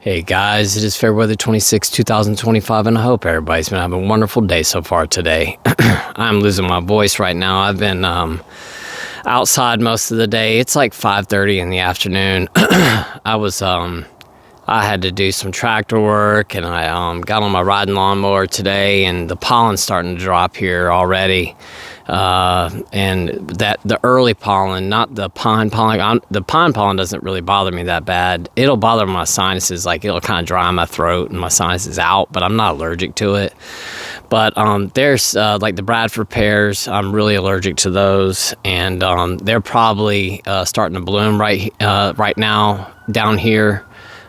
Hey guys, it is February 26, 2025, and I hope everybody's been having a wonderful day so far today. I'm losing my voice right now. I've been outside most of the day. It's like 5:30 in the afternoon. I had to do some tractor work, and I got on my riding lawnmower today, and the pollen's starting to drop here already. And that the early pollen, not the pine pollen. The pine pollen doesn't really bother me that bad. It'll bother my sinuses, like it'll kind of dry my throat and my sinuses out, but I'm not allergic to it. But there's like the Bradford pears. I'm really allergic to those, and they're probably starting to bloom right now down here.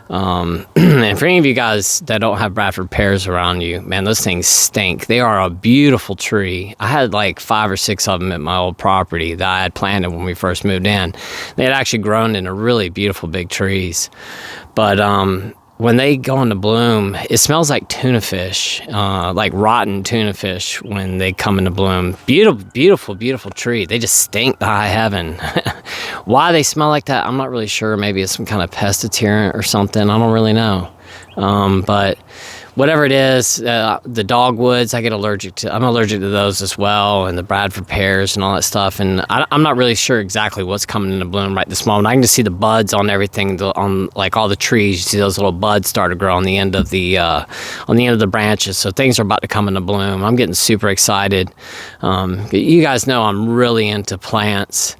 And for any of you guys that don't have Bradford pears around you, man, those things stink. They are a beautiful tree. I had like 5 or 6 of them at my old property that I had planted when we first moved in. They had actually grown into really beautiful big trees. But when they go into bloom, it smells like tuna fish, like rotten tuna fish when they come into bloom. Beautiful, beautiful tree. They just stink to high heaven. Why they smell like that, I'm not really sure. Maybe it's some kind of pest deterrent or something. I don't really know. But whatever it is, the dogwoods, I'm allergic to those as well, and the Bradford pears and all that stuff. And I'm not really sure exactly what's coming into bloom right this moment. I can just see the buds on everything, on like all the trees. You see those little buds start to grow on the end of the branches. So things are about to come into bloom. I'm getting super excited. You guys know I'm really into plants.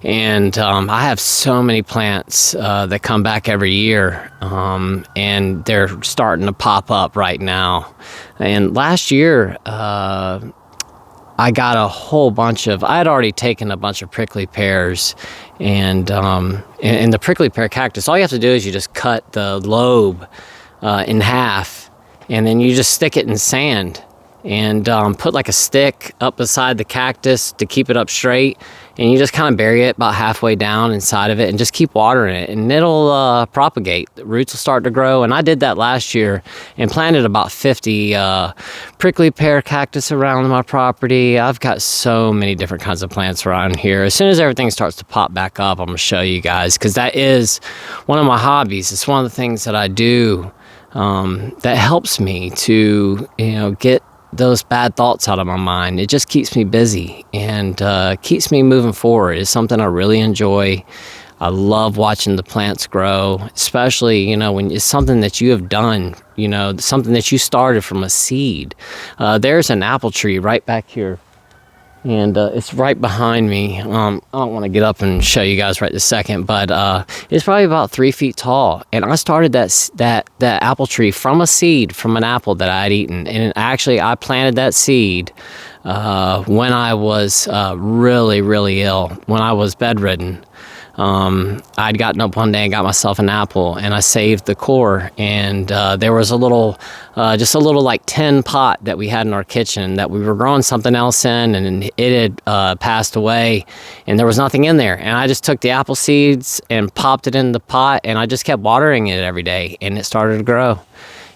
And I have so many plants that come back every year, and they're starting to pop up right now. And last year, I got a whole bunch of, I had already taken a bunch of prickly pears, and the prickly pear cactus, all you have to do is you just cut the lobe in half, and then you just stick it in sand, and put like a stick up beside the cactus to keep it up straight, and you just kind of bury it about halfway down inside of it and just keep watering it, and it'll propagate. The roots will start to grow. And I did that last year and planted about 50 prickly pear cactus around my property. I've got so many different kinds of plants around here. As soon as everything starts to pop back up, I'm going to show you guys, because that is one of my hobbies. It's one of the things that I do that helps me to, get those bad thoughts out of my mind. It just keeps me busy and keeps me moving forward. It's something I really enjoy. I love watching the plants grow, especially, when it's something that you have done, something that you started from a seed. There's an apple tree right back here, and it's right behind me. I don't want to get up and show you guys right this second, but it's probably about 3 feet tall. And I started that apple tree from a seed from an apple that I had eaten. And actually, I planted that seed when I was really, really ill, when I was bedridden. I'd gotten up one day and got myself an apple, and I saved the core, and there was just a little like tin pot that we had in our kitchen that we were growing something else in, and it had passed away, and there was nothing in there. And I just took the apple seeds and popped it in the pot, and I just kept watering it every day, and it started to grow.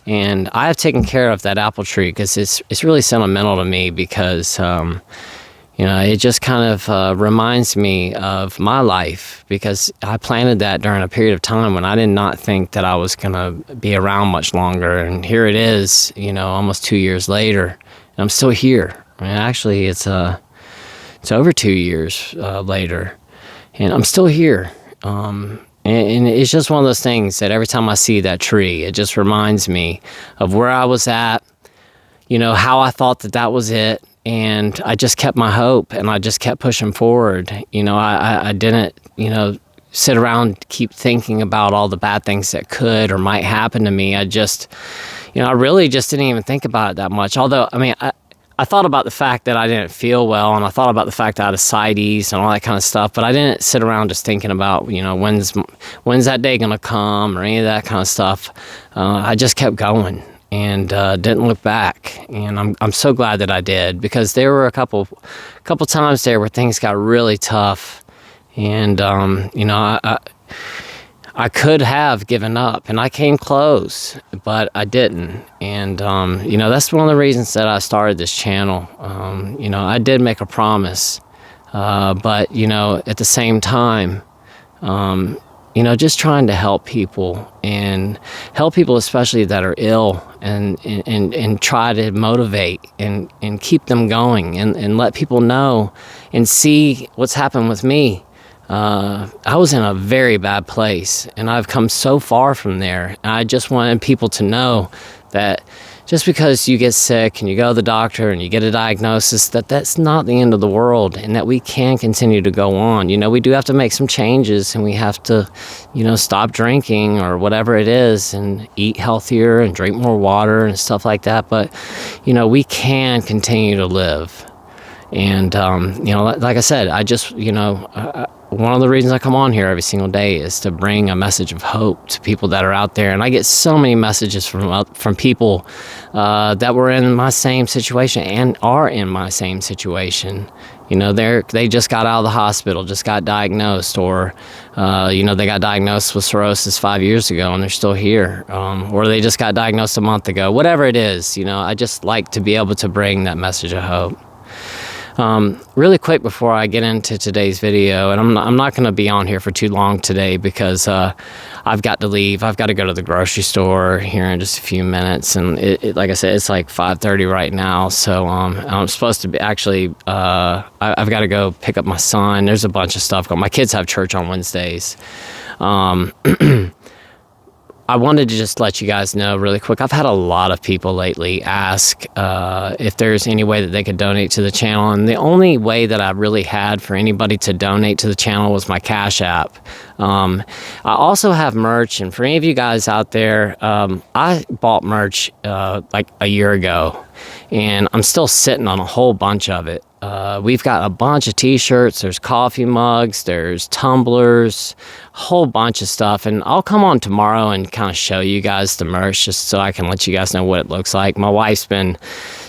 And I have taken care of that apple tree because it's really sentimental to me, because it just kind of reminds me of my life, because I planted that during a period of time when I did not think that I was going to be around much longer. And here it is, almost 2 years later, and I'm still here. I mean, actually, it's over 2 years later, and I'm still here. And it's just one of those things that every time I see that tree, it just reminds me of where I was at, how I thought that was it. And I just kept my hope, and I just kept pushing forward. I didn't, sit around, keep thinking about all the bad things that could or might happen to me. I just, I really just didn't even think about it that much. Although, I thought about the fact that I didn't feel well, and I thought about the fact that I had ascites and all that kind of stuff, but I didn't sit around just thinking about, when's that day going to come or any of that kind of stuff. I just kept going. And didn't look back, and I'm so glad that I did, because there were a couple times there where things got really tough, and I could have given up, and I came close, but I didn't. And that's one of the reasons that I started this channel. I did make a promise, but at the same time, just trying to help people, and help people especially that are ill, and try to motivate and keep them going, and let people know and see what's happened with me. I was in a very bad place, and I've come so far from there. And I just wanted people to know that just because you get sick and you go to the doctor and you get a diagnosis, that's not the end of the world, and that we can continue to go on. We do have to make some changes, and we have to, stop drinking or whatever it is, and eat healthier and drink more water and stuff like that. But, we can continue to live. And, like I said, I just, one of the reasons I come on here every single day is to bring a message of hope to people that are out there. And I get so many messages from people that were in my same situation and are in my same situation. They just got out of the hospital, just got diagnosed, or, they got diagnosed with cirrhosis 5 years ago and they're still here, or they just got diagnosed a month ago. Whatever it is, I just like to be able to bring that message of hope. Really quick before I get into today's video, and I'm not going to be on here for too long today because I've got to leave. I've got to go to the grocery store here in just a few minutes, and like I said, it's like 5:30 right now. So I'm supposed to be actually. I've got to go pick up my son. There's a bunch of stuff going. My kids have church on Wednesdays. I wanted to just let you guys know really quick. I've had a lot of people lately ask if there's any way that they could donate to the channel. And the only way that I really had for anybody to donate to the channel was my Cash App. I also have merch. And for any of you guys out there, I bought merch like a year ago. And I'm still sitting on a whole bunch of it. We've got a bunch of t-shirts, there's coffee mugs, there's tumblers, a whole bunch of stuff. And I'll come on tomorrow and kind of show you guys the merch just so I can let you guys know what it looks like. My wife's been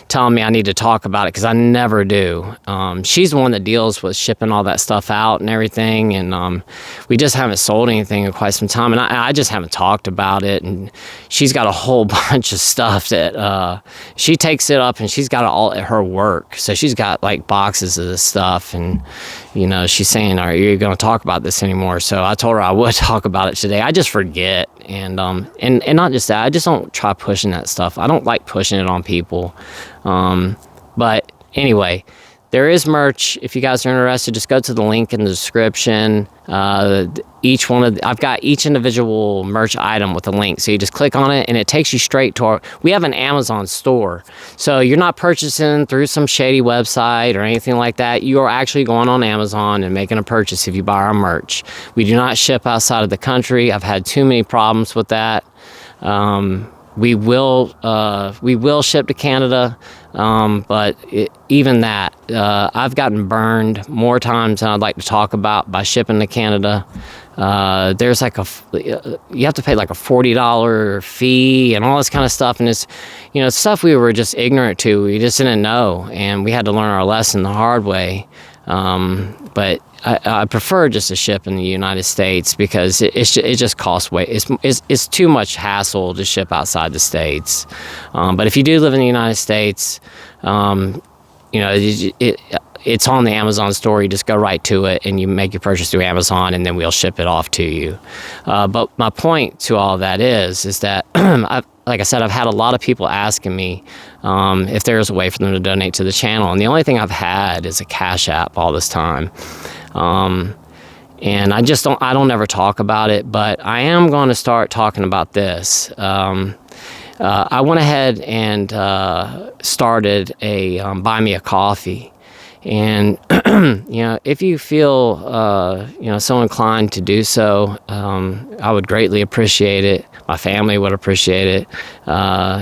telling me I need to talk about it because I never do. She's the one that deals with shipping all that stuff out and everything, and we just haven't sold anything in quite some time, and I just haven't talked about it. And she's got a whole bunch of stuff that she takes it up, and she's got it all at her work, so she's got like boxes of this stuff. And she's saying, are you going to talk about this anymore? So I told her I would talk about it today. I just forget, and not just that, I just don't try pushing that stuff. I don't like pushing it on people. But anyway, there is merch. If you guys are interested, just go to the link in the description. I've got each individual merch item with a link. So you just click on it and it takes you straight to we have an Amazon store. So you're not purchasing through some shady website or anything like that. You are actually going on Amazon and making a purchase if you buy our merch. We do not ship outside of the country. I've had too many problems with that. We will ship to Canada, but even that, I've gotten burned more times than I'd like to talk about by shipping to Canada. There's like you have to pay like a $40 fee and all this kind of stuff, and it's stuff we were just ignorant to. We just didn't know, and we had to learn our lesson the hard way. But I prefer just to ship in the United States because it just costs way. It's too much hassle to ship outside the States. But if you do live in the United States, it's on the Amazon store. You just go right to it and you make your purchase through Amazon, and then we'll ship it off to you. But my point to all that is that like I said, I've had a lot of people asking me if there's a way for them to donate to the channel, and the only thing I've had is a Cash App all this time. And I don't ever talk about it, but I am going to start talking about this. I went ahead and started a Buy Me a Coffee. And, if you feel, so inclined to do so, I would greatly appreciate it. My family would appreciate it.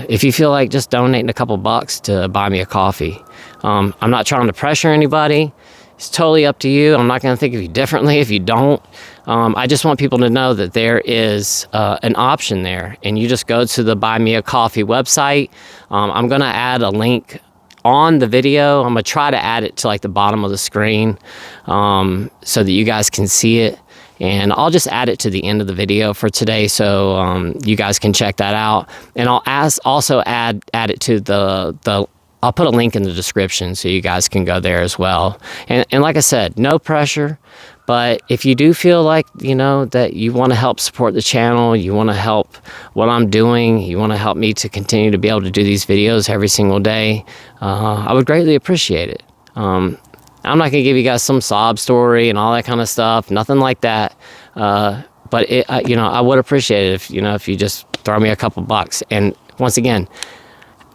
If you feel like just donating a couple bucks to Buy Me a Coffee. I'm not trying to pressure anybody. It's totally up to you. I'm not going to think of you differently if you don't. I just want people to know that there is an option there, and you just go to the Buy Me a Coffee website. I'm going to add a link on the video. I'm going to try to add it to like the bottom of the screen so that you guys can see it. And I'll just add it to the end of the video for today so you guys can check that out. And I'll also add it to I'll put a link in the description so you guys can go there as well. And like I said, no pressure, But if you do feel like, that you want to help support the channel, you want to help what I'm doing, you want to help me to continue to be able to do these videos every single day, I would greatly appreciate it. I'm not going to give you guys some sob story and all that kind of stuff, nothing like that. But I would appreciate it if you just throw me a couple bucks. And once again,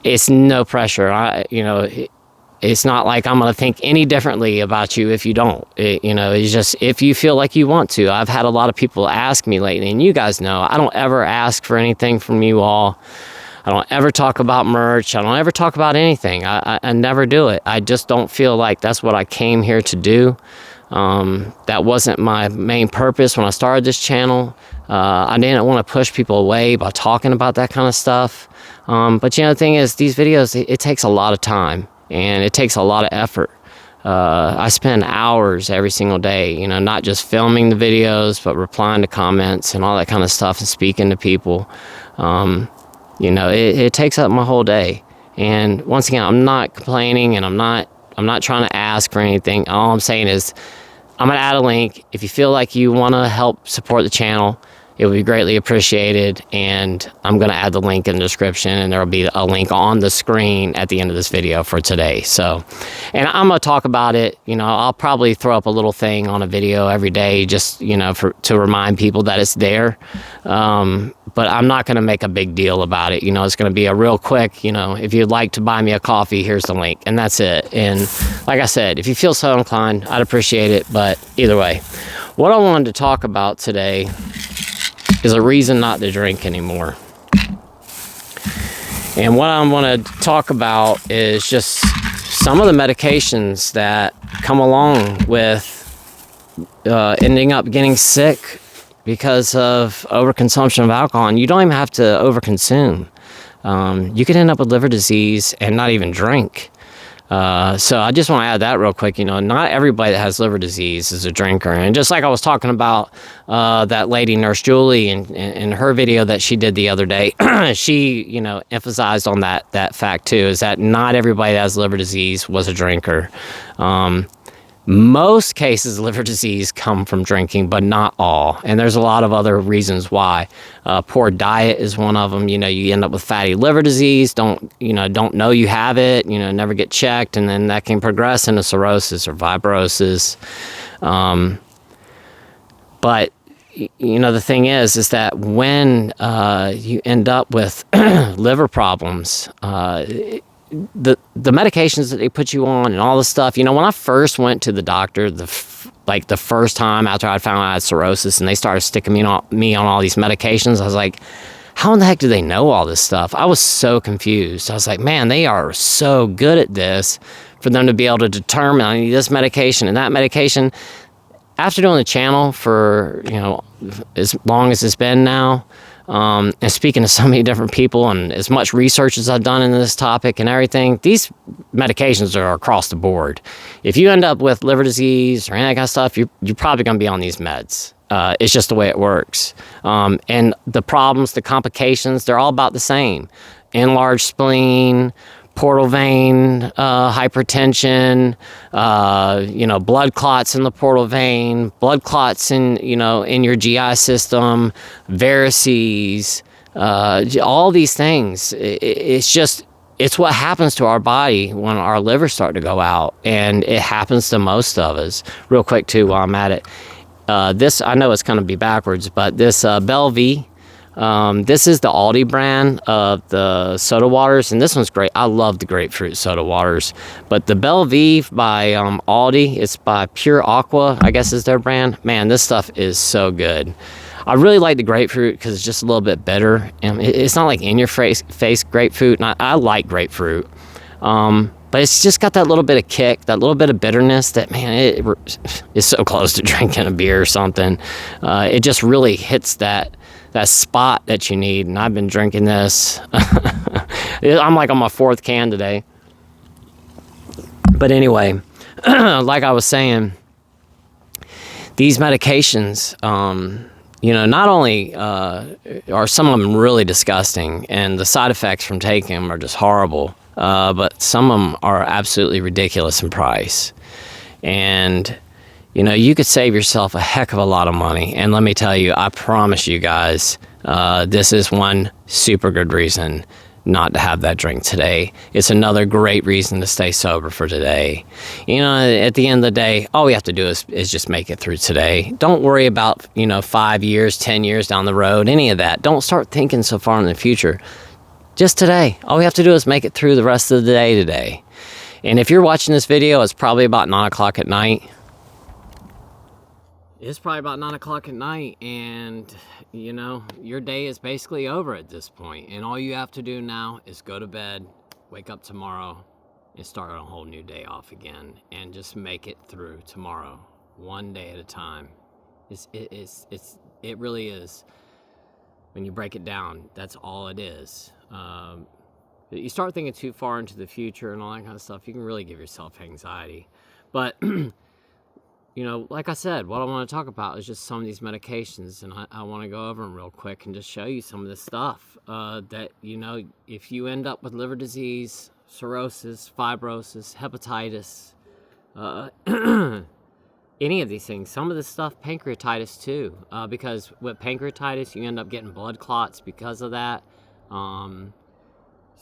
it's no pressure. It's not like I'm going to think any differently about you if you don't. It's just if you feel like you want to. I've had a lot of people ask me lately, and you guys know I don't ever ask for anything from you all. I don't ever talk about merch. I don't ever talk about anything. I never do it. I just don't feel like that's what I came here to do. That wasn't my main purpose when I started this channel. I didn't want to push people away by talking about that kind of stuff. But the thing is, these videos, it takes a lot of time. And it takes a lot of effort. I spend hours every single day, not just filming the videos, but replying to comments and all that kind of stuff and speaking to people. It takes up my whole day. And once again, I'm not complaining, and I'm not trying to ask for anything. All I'm saying is I'm going to add a link. If you feel like you want to help support the channel, it would be greatly appreciated, and I'm going to add the link in the description, and there will be a link on the screen at the end of this video for today. So, and I'm going to talk about it. I'll probably throw up a little thing on a video every day just, to remind people that it's there. But I'm not going to make a big deal about it. It's going to be a real quick, if you'd like to buy me a coffee, here's the link, and that's it. And like I said, if you feel so inclined, I'd appreciate it. But either way, what I wanted to talk about today is a reason not to drink anymore. And what I want to talk about is just some of the medications that come along with ending up getting sick because of overconsumption of alcohol. And you don't even have to overconsume. You could end up with liver disease and not even drink. So I just want to add that real quick. Not everybody that has liver disease is a drinker. And just like I was talking about that lady, Nurse Julie, in her video that she did the other day, she, emphasized on that fact too, is that not everybody that has liver disease was a drinker. Most cases of liver disease come from drinking, but not all. And there's a lot of other reasons why. Poor diet is one of them. You end up with fatty liver disease, don't know you have it, never get checked, and then that can progress into cirrhosis or fibrosis. But the thing is that when you end up with liver problems, the medications that they put you on and all this stuff, when I first went to the doctor, the first time after I found out I had cirrhosis and they started sticking me on all these medications, I was like, how in the heck do they know all this stuff? I was so confused. I was like, man, they are so good at this for them to be able to determine I need this medication and that medication. After doing the channel for, as long as it's been now, and speaking to so many different people and as much research as I've done in this topic and everything, these medications are across the board. If you end up with liver disease or any of that kind of stuff, you're probably going to be on these meds. It's just the way it works. And the problems, the complications, they're all about the same. Enlarged spleen, portal vein hypertension, blood clots in the portal vein, blood clots in your GI system, varices, all these things. It's what happens to our body when our livers start to go out, and it happens to most of us. Real quick too, while I'm at it, this, I know it's going to be backwards, but this Bellevue. This is the Aldi brand of the soda waters, and this one's great. I love the grapefruit soda waters. But the Bellevue by Aldi, it's by Pure Aqua, I guess is their brand. Man, this stuff is so good. I really like the grapefruit because it's just a little bit bitter. And it's not like in your face grapefruit, and I like grapefruit. But it's just got that little bit of kick, that little bit of bitterness that, man, it is so close to drinking a beer or something. It just really hits that spot that you need, and I've been drinking this. I'm like on my fourth can today. But anyway, like I was saying, these medications, not only are some of them really disgusting, and the side effects from taking them are just horrible, but some of them are absolutely ridiculous in price. And You know, you could save yourself a heck of a lot of money. And let me tell you, I promise you guys, this is one super good reason not to have that drink today. It's another great reason to stay sober for today. You know, at the end of the day, all we have to do is just make it through today. Don't worry about, 5 years, 10 years down the road, any of that. Don't start thinking so far in the future. Just today. All we have to do is make it through the rest of the day today. And if you're watching this video, it's probably about 9 o'clock at night. It's probably about 9 o'clock at night, and your day is basically over at this point. And all you have to do now is go to bed, wake up tomorrow, and start a whole new day off again, and just make it through tomorrow, one day at a time. It really is. When you break it down, that's all it is. You start thinking too far into the future and all that kind of stuff, you can really give yourself anxiety. But like I said, what I want to talk about is just some of these medications, and I want to go over them real quick and just show you some of this stuff that, if you end up with liver disease, cirrhosis, fibrosis, hepatitis, any of these things, some of this stuff, pancreatitis too, because with pancreatitis, you end up getting blood clots because of that.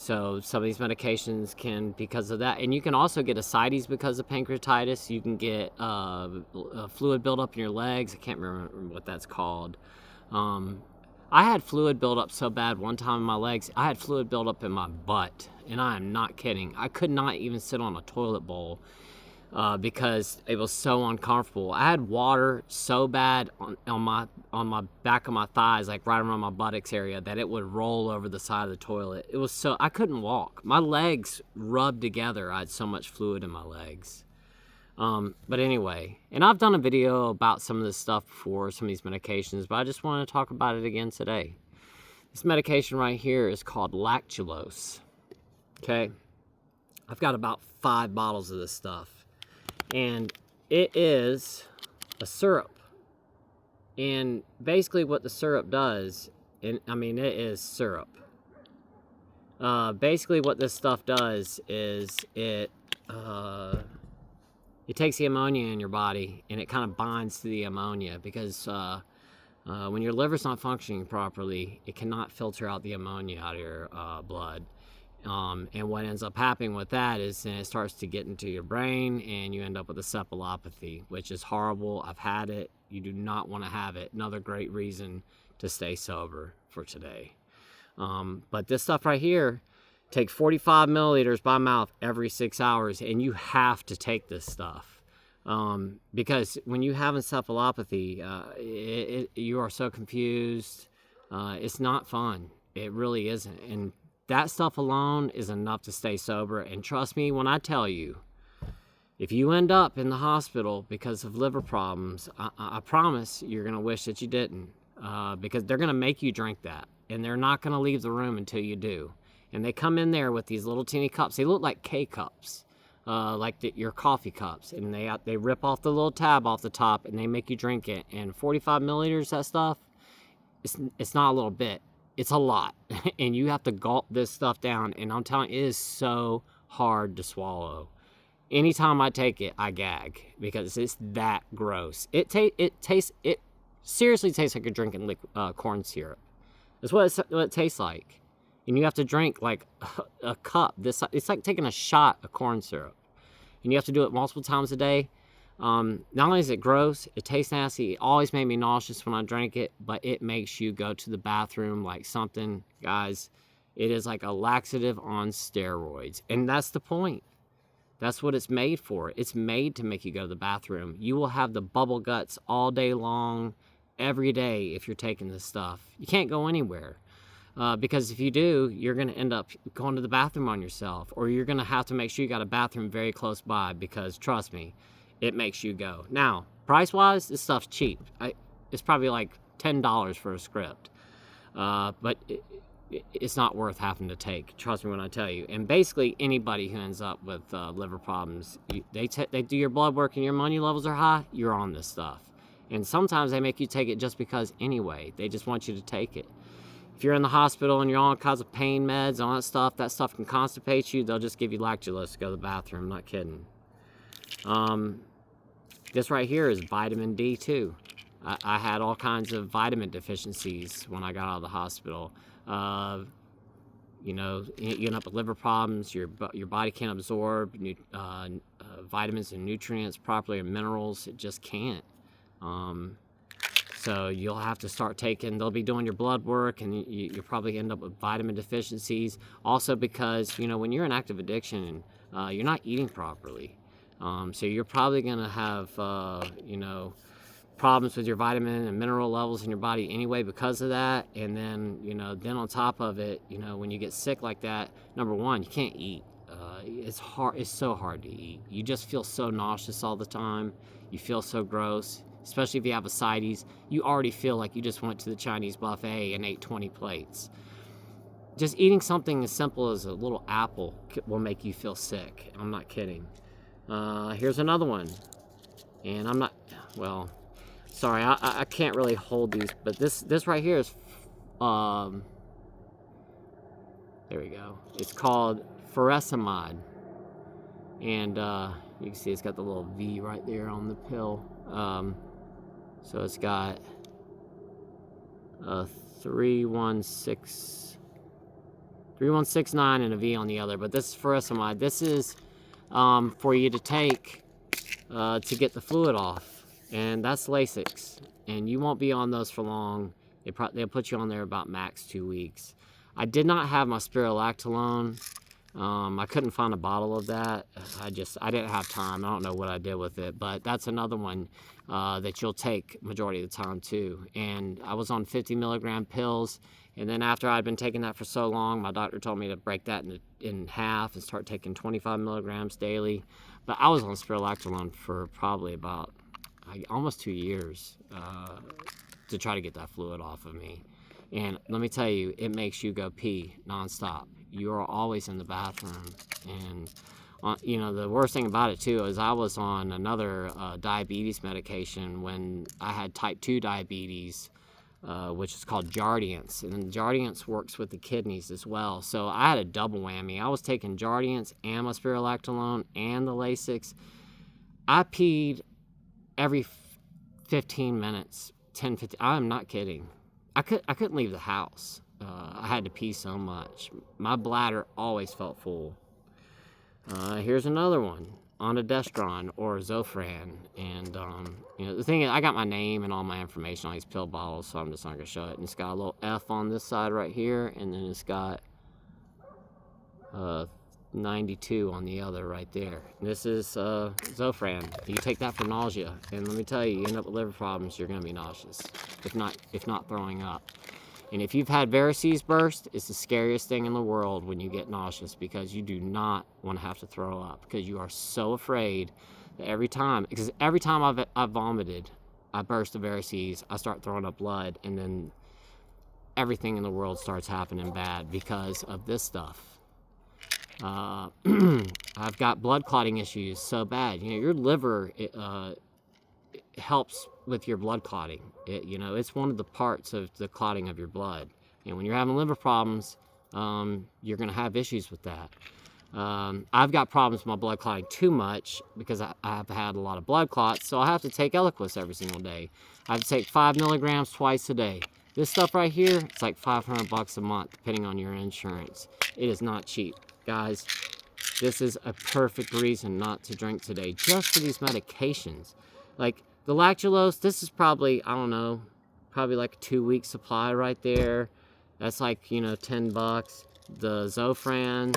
So some of these medications can, because of that, and you can also get ascites because of pancreatitis. You can get fluid buildup in your legs. I can't remember what that's called. I had fluid buildup so bad one time in my legs. I had fluid buildup in my butt, and I am not kidding. I could not even sit on a toilet bowl because it was so uncomfortable. I had water so bad on my back of my thighs, like right around my buttocks area, that it would roll over the side of the toilet. It was so, I couldn't walk. My legs rubbed together. I had so much fluid in my legs. But anyway, and I've done a video about some of this stuff before, some of these medications, but I just want to talk about it again today. This medication right here is called lactulose. Okay, I've got about 5 bottles of this stuff. And it is a syrup. And basically what the syrup does, it is syrup. Basically what this stuff does is it takes the ammonia in your body and it kind of binds to the ammonia, because when your liver's not functioning properly, it cannot filter out the ammonia out of your blood. And what ends up happening with that is it starts to get into your brain, and you end up with a cephalopathy, which is horrible. I've had it. You do not want to have it. Another great reason to stay sober for today. But this stuff right here, take 45 milliliters by mouth every 6 hours, and you have to take this stuff. Because when you have encephalopathy, you are so confused. It's not fun. It really isn't. And that stuff alone is enough to stay sober. And trust me when I tell you, if you end up in the hospital because of liver problems, I promise you're going to wish that you didn't, because they're going to make you drink that, and they're not going to leave the room until you do. And they come in there with these little teeny cups. They look like K-cups, like your coffee cups, and they rip off the little tab off the top, and they make you drink it. And 45 milliliters, that stuff, it's not a little bit. It's a lot, and you have to gulp this stuff down, and I'm telling you, it is so hard to swallow. Anytime I take it, I gag, because it's that gross. It seriously tastes like you're drinking corn syrup. That's what it tastes like, and you have to drink like a cup. It's like taking a shot of corn syrup, and you have to do it multiple times a day. Not only is it gross, it tastes nasty. It always made me nauseous when I drank it, but it makes you go to the bathroom like something. Guys, it is like a laxative on steroids, and that's the point. That's what it's made for. It's made to make you go to the bathroom. You will have the bubble guts all day long, every day, if you're taking this stuff. You can't go anywhere. Because if you do, you're going to end up going to the bathroom on yourself, or you're going to have to make sure you got a bathroom very close by, because trust me, it makes you go. Now, price-wise, this stuff's cheap. It's probably like $10 for a script. But it's not worth having to take. Trust me when I tell you. And basically, anybody who ends up with liver problems, they do your blood work and your ammonia levels are high, you're on this stuff. And sometimes they make you take it just because anyway. They just want you to take it. If you're in the hospital and you're on all kinds of pain meds and all that stuff can constipate you. They'll just give you lactulose to go to the bathroom. I'm not kidding. This right here is vitamin D2. I had all kinds of vitamin deficiencies when I got out of the hospital. You know, you end up with liver problems. Your body can't absorb vitamins and nutrients properly, and minerals. It just can't. So you'll have to start taking, they'll be doing your blood work, and you'll probably end up with vitamin deficiencies. Also because, you know, when you're in active addiction, you're not eating properly. So you're probably going to have, you know, problems with your vitamin and mineral levels in your body anyway because of that. And then, you know, then on top of it, you know, when you get sick like that, number one, you can't eat. It's hard. It's so hard to eat. You just feel so nauseous all the time. You feel so gross, especially if you have ascites. You already feel like you just went to the Chinese buffet and ate 20 plates. Just eating something as simple as a little apple will make you feel sick. I'm not kidding. Here's another one. And I'm not, well, sorry, I can't really hold these, but this right here is, there we go. It's called furosemide. And you can see it's got the little V right there on the pill. So it's got a 3169 and a V on the other, but this is furosemide. This is for you to take to get the fluid off, and that's Lasix, and you won't be on those for long. They'll put you on there about max 2 weeks. I did not have my spironolactone. I couldn't find a bottle of that. I didn't have time. I don't know what I did with it, but that's another one that you'll take majority of the time too. And I was on 50 milligram pills, and then after I'd been taking that for so long, my doctor told me to break that in half and start taking 25 milligrams daily. But I was on spironolactone for probably about almost 2 years to try to get that fluid off of me. And let me tell you, it makes you go pee nonstop. You are always in the bathroom. And, you know, the worst thing about it, too, is I was on another diabetes medication when I had type 2 diabetes, which is called Jardiance. And Jardiance works with the kidneys as well. So I had a double whammy. I was taking Jardiance and my spironolactone and the Lasix. I peed every 15 minutes, 10, 15. I'm not kidding. I couldn't leave the house. I had to pee so much. My bladder always felt full. Here's another one, ondansetron or Zofran. And you know, the thing is, I got my name and all my information on these pill bottles, so I'm just not gonna show it. And it's got a little F on this side right here, and then it's got 92 on the other right there. This is Zofran. You take that for nausea, and let me tell you, you end up with liver problems. You're gonna be nauseous, if not throwing up. And if you've had varices burst, it's the scariest thing in the world when you get nauseous, because you do not want to have to throw up, because you are so afraid that every time I've vomited, I burst the varices, I start throwing up blood, and then everything in the world starts happening bad because of this stuff. I've got blood clotting issues so bad. You know, your liver it helps with your blood clotting. You know, it's one of the parts of the clotting of your blood. And when you're having liver problems, you're going to have issues with that. I've got problems with my blood clotting too much because I've had a lot of blood clots, so I have to take Eliquis every single day. I have to take 5 milligrams twice a day. This stuff right here, it's like $500 a month, depending on your insurance. It is not cheap. Guys, this is a perfect reason not to drink today, just for these medications. Like the lactulose, this is probably, I don't know, probably like a 2-week supply right there. That's like, you know, $10. The Zofran,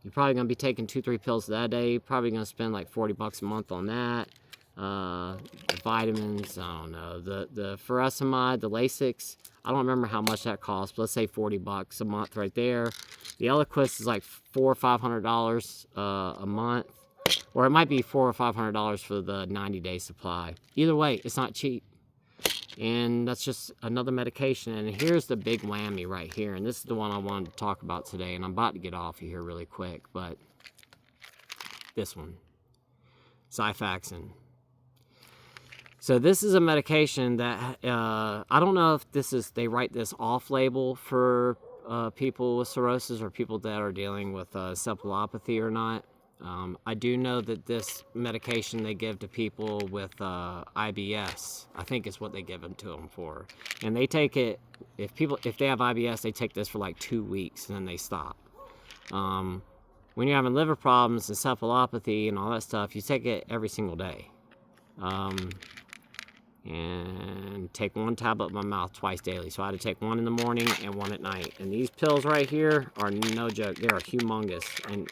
you're probably going to be taking 2-3 pills that day. You're probably going to spend like $40 a month on that. The vitamins, I don't know. The furosemide, the Lasix, I don't remember how much that costs, but let's say $40 a month right there. The Eliquis is like $400 or $500 a month, or it might be $400 or $500 for the 90-day supply. Either way, it's not cheap, and that's just another medication. And here's the big whammy right here, and this is the one I wanted to talk about today, and I'm about to get off of here really quick, but this one, Xifaxan. So this is a medication that I don't know if they write this off-label for people with cirrhosis or people that are dealing with encephalopathy or not. I do know that this medication they give to people with IBS, I think is what they give them to them for. And they take it, if they have IBS, they take this for like 2 weeks and then they stop. When you're having liver problems, encephalopathy and all that stuff, you take it every single day. And take 1 tablet in my mouth twice daily. So I had to take 1 in the morning and 1 at night. And these pills right here are no joke. They are humongous. And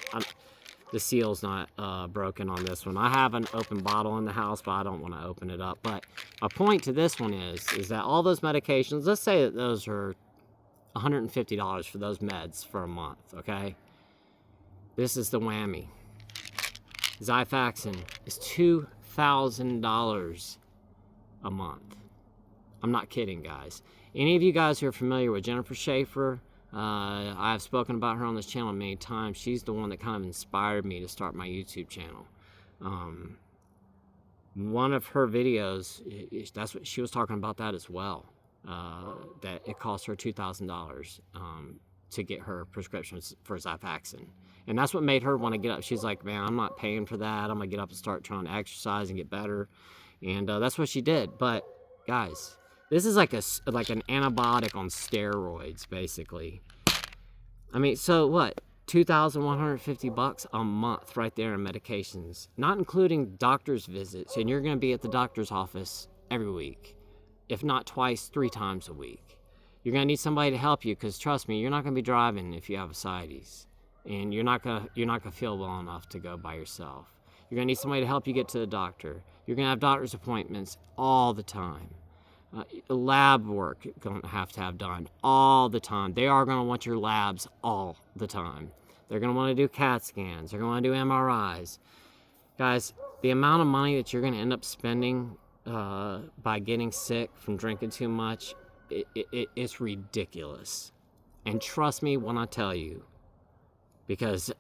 the seal's not broken on this one. I have an open bottle in the house, but I don't want to open it up. But a point to this one is that all those medications, let's say that those are $150 for those meds for a month, okay? This is the whammy. Xifaxan is $2,000 a month. I'm not kidding, guys. Any of you guys who are familiar with Jennifer Schaefer, I've spoken about her on this channel many times. She's the one that kind of inspired me to start my YouTube channel. One of her videos, that's what she was talking about that as well. That it cost her $2,000 to get her prescriptions for Xifaxan. And that's what made her want to get up. She's like, man, I'm not paying for that. I'm going to get up and start trying to exercise and get better. And that's what she did. But guys, this is like an antibiotic on steroids, basically. I mean, so what? $2,150 a month right there in medications, not including doctor's visits. And you're going to be at the doctor's office every week, if not twice, 3 times a week. You're going to need somebody to help you, because trust me, you're not going to be driving if you have ascites, and you're not going to feel well enough to go by yourself. You're going to need somebody to help you get to the doctor. You're going to have doctor's appointments all the time. Lab work you're going to have done all the time. They are going to want your labs all the time. They're going to want to do CAT scans. They're going to want to do MRIs. Guys, the amount of money that you're going to end up spending by getting sick from drinking too much, it's ridiculous. And trust me when I tell you, because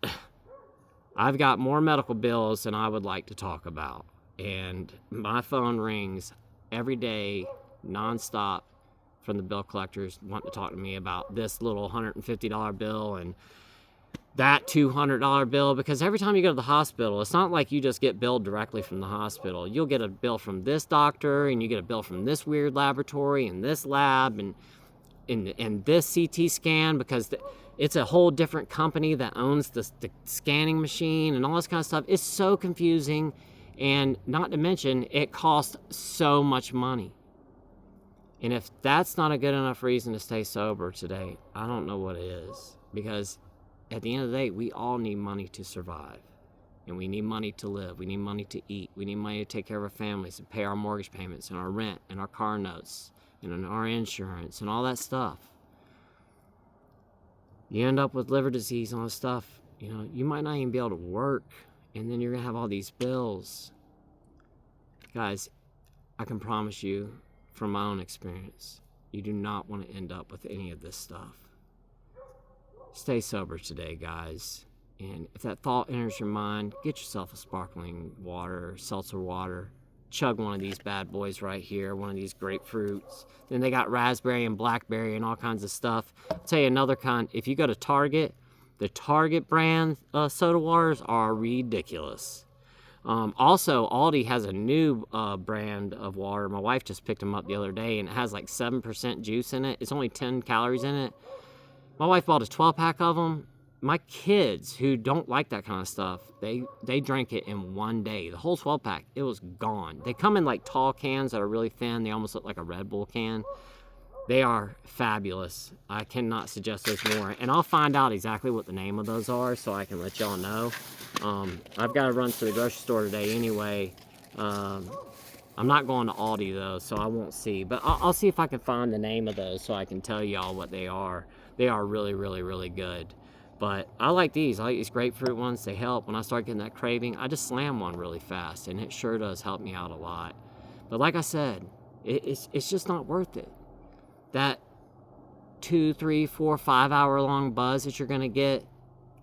I've got more medical bills than I would like to talk about. And my phone rings every day, nonstop, from the bill collectors wanting to talk to me about this little $150 bill and that $200 bill. Because every time you go to the hospital, it's not like you just get billed directly from the hospital. You'll get a bill from this doctor, and you get a bill from this weird laboratory and this lab and this CT scan, because it's a whole different company that owns the scanning machine and all this kind of stuff. It's so confusing, and not to mention, it costs so much money. And if that's not a good enough reason to stay sober today, I don't know what it is. Because at the end of the day, we all need money to survive. And we need money to live. We need money to eat. We need money to take care of our families and pay our mortgage payments and our rent and our car notes and our insurance and all that stuff. You end up with liver disease and all this stuff. You know, you might not even be able to work, and then you're going to have all these bills. Guys, I can promise you from my own experience, you do not want to end up with any of this stuff. Stay sober today, guys. And if that thought enters your mind, get yourself a sparkling water, seltzer water. Chug one of these bad boys right here, one of these grapefruits. Then they got raspberry and blackberry and all kinds of stuff. I'll tell you another kind. If you go to Target, the Target brand soda waters are ridiculous. Also, Aldi has a new brand of water. My wife just picked them up the other day, and it has like 7% juice in it. It's only 10 calories in it. My wife bought a 12-pack of them. My kids, who don't like that kind of stuff, they drank it in one day. The whole 12-pack, it was gone. They come in like tall cans that are really thin. They almost look like a Red Bull can. They are fabulous. I cannot suggest those more. And I'll find out exactly what the name of those are so I can let y'all know. I've got to run to the grocery store today anyway. I'm not going to Aldi though, so I won't see. But I'll see if I can find the name of those so I can tell y'all what they are. They are really, really, really good. But I like these. I like these grapefruit ones. They help. When I start getting that craving, I just slam one really fast, and it sure does help me out a lot. But like I said, it's just not worth it. That 2, 3, 4, 5 hour long buzz that you're going to get,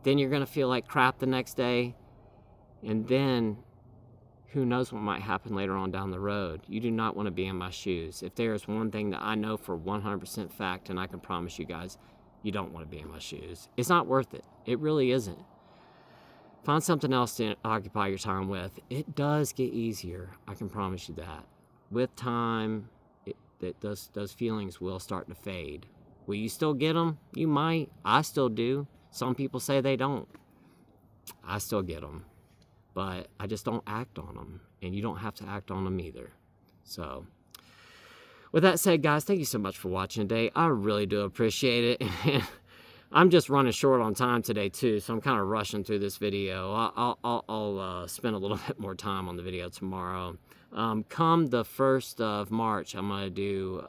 then you're going to feel like crap the next day. And then who knows what might happen later on down the road. You do not want to be in my shoes. If there is one thing that I know for 100% fact, and I can promise you guys, you don't want to be in my shoes. It's not worth it. It really isn't. Find something else to occupy your time with. It does get easier. I can promise you that. With time, those feelings will start to fade. Will you still get them? You might. I still do. Some people say they don't. I still get them. But I just don't act on them. And you don't have to act on them either. So, with that said, guys, thank you so much for watching today. I really do appreciate it. I'm just running short on time today too, so I'm kind of rushing through this video. I'll spend a little bit more time on the video tomorrow. Come the 1st of March, I'm going to do,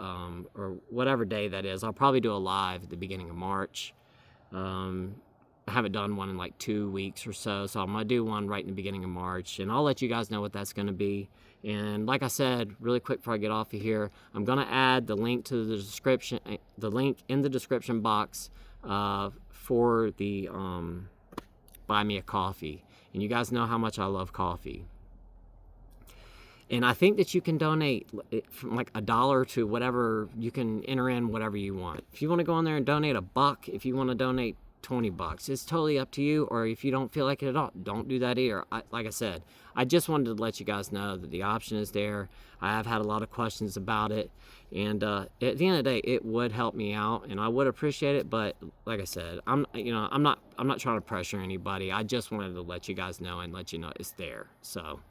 or whatever day that is, I'll probably do a live at the beginning of March. I haven't done one in like 2 weeks or so, so I'm going to do one right in the beginning of March, and I'll let you guys know what that's going to be. And like I said, really quick before I get off of here, I'm going to add the link to the description, the link in the description box for the Buy Me a Coffee. And you guys know how much I love coffee. And I think that you can donate from like $1 to whatever, you can enter in whatever you want. If you want to go on there and donate $1, if you want to donate $20, it's totally up to you. Or if you don't feel like it at all, don't do that either. Like I said, I just wanted to let you guys know that the option is there. I have had a lot of questions about it, and at the end of the day, it would help me out, and I would appreciate it. But like I said, I'm not trying to pressure anybody. I just wanted to let you guys know and let you know it's there. So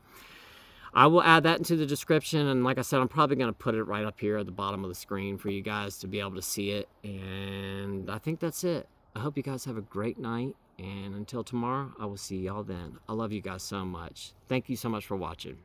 I will add that into the description, and like I said, I'm probably going to put it right up here at the bottom of the screen for you guys to be able to see it. And I think that's it. I hope you guys have a great night, and until tomorrow, I will see y'all then. I love you guys so much. Thank you so much for watching.